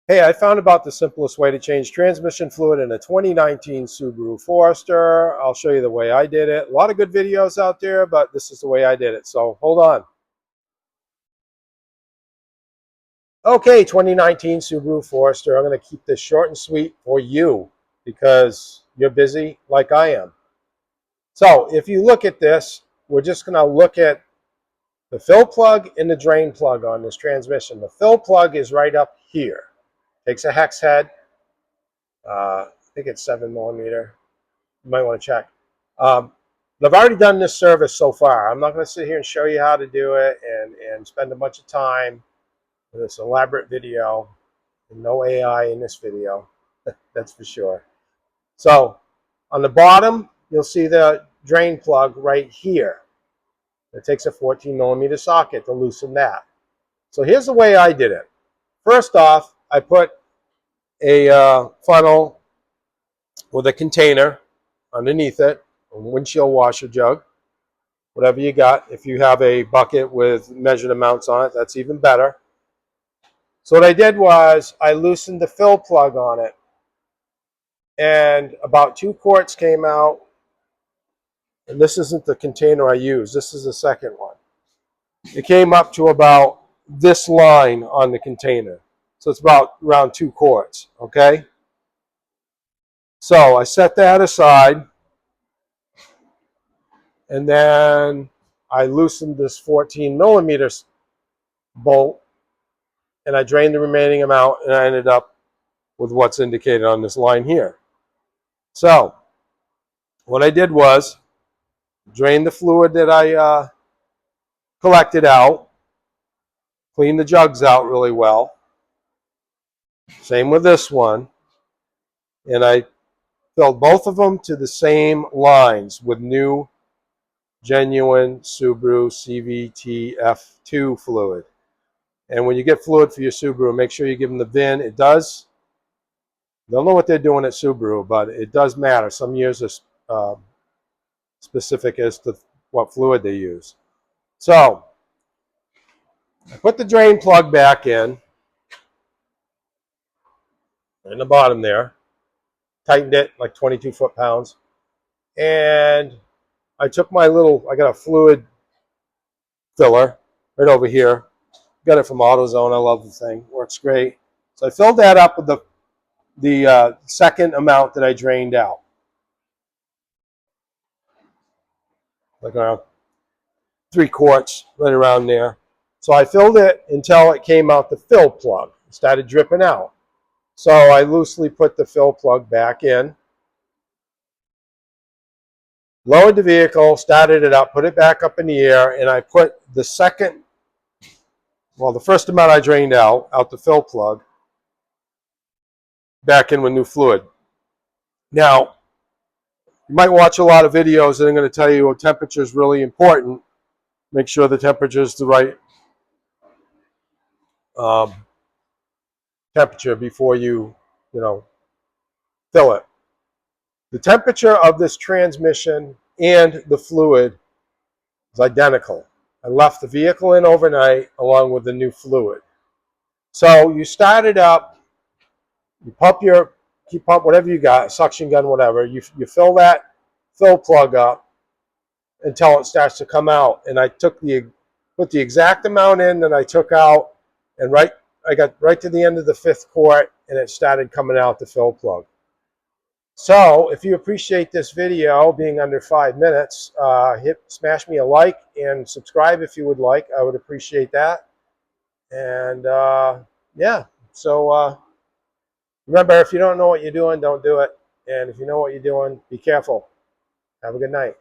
Hey, I found about the simplest way to change transmission fluid in a 2019 Subaru Forrester. I'll show you the way I did it. A lot of good videos out there, but this is the way I did it. So hold on. Okay, 2019 Subaru Forrester. I'm going to keep this short and sweet for you because you're busy like I am. So if you look at this, we're just going to look at the fill plug and the drain plug on this transmission. The fill plug is right up here. Takes a hex head. I think it's 7 millimeter. You might want to check. I've already done this service so far. I'm not going to sit here and show you how to do it and spend a bunch of time with this elaborate video. No AI in this video, that's for sure. So on the bottom, you'll see the drain plug right here. It takes a 14 millimeter socket to loosen that. So here's the way I did it. First off, I put a funnel with a container underneath it, a windshield washer jug, whatever you got. If you have a bucket with measured amounts on it, that's even better. So what I did was I loosened the fill plug on it, and about 2 quarts came out. And this isn't the container I used. This is the second one. It came up to about this line on the container. So it's about around 2 quarts, okay? So I set that aside, and then I loosened this 14 millimeter bolt, and I drained the remaining amount, and I ended up with what's indicated on this line here. So what I did was drain the fluid that I collected out, clean the jugs out really well. Same with this one. And I filled both of them to the same lines with new, genuine Subaru CVT F2 fluid. And when you get fluid for your Subaru, make sure you give them the VIN. It does. Don't know what they're doing at Subaru, but it does matter. Some years are specific as to what fluid they use. So I put the drain plug back in the bottom there, tightened it like 22 foot-pounds, and I took my I got a fluid filler right over here. Got it from AutoZone. I love the thing. Works great. So I filled that up with the second amount that I drained out, like around 3 quarts, right around there. So I filled it until it came out the fill plug. It started dripping out. So I loosely put the fill plug back in, lowered the vehicle, started it up, put it back up in the air, and I put the first amount I drained out the fill plug, back in with new fluid. Now, you might watch a lot of videos that I'm going to tell you temperature is really important. Make sure the temperature is the right temperature before you fill it. The temperature of this transmission and the fluid is identical. I left the vehicle in overnight along with the new fluid. So you start it up, you pump whatever you got, suction gun, whatever. You fill that fill plug up until it starts to come out. And I put the exact amount in that I took out, and I got right to the end of the 5th quart, and it started coming out the fill plug. So if you appreciate this video being under 5 minutes, smash me a like and subscribe if you would like. I would appreciate that. And yeah, so remember, if you don't know what you're doing, don't do it. And if you know what you're doing, be careful. Have a good night.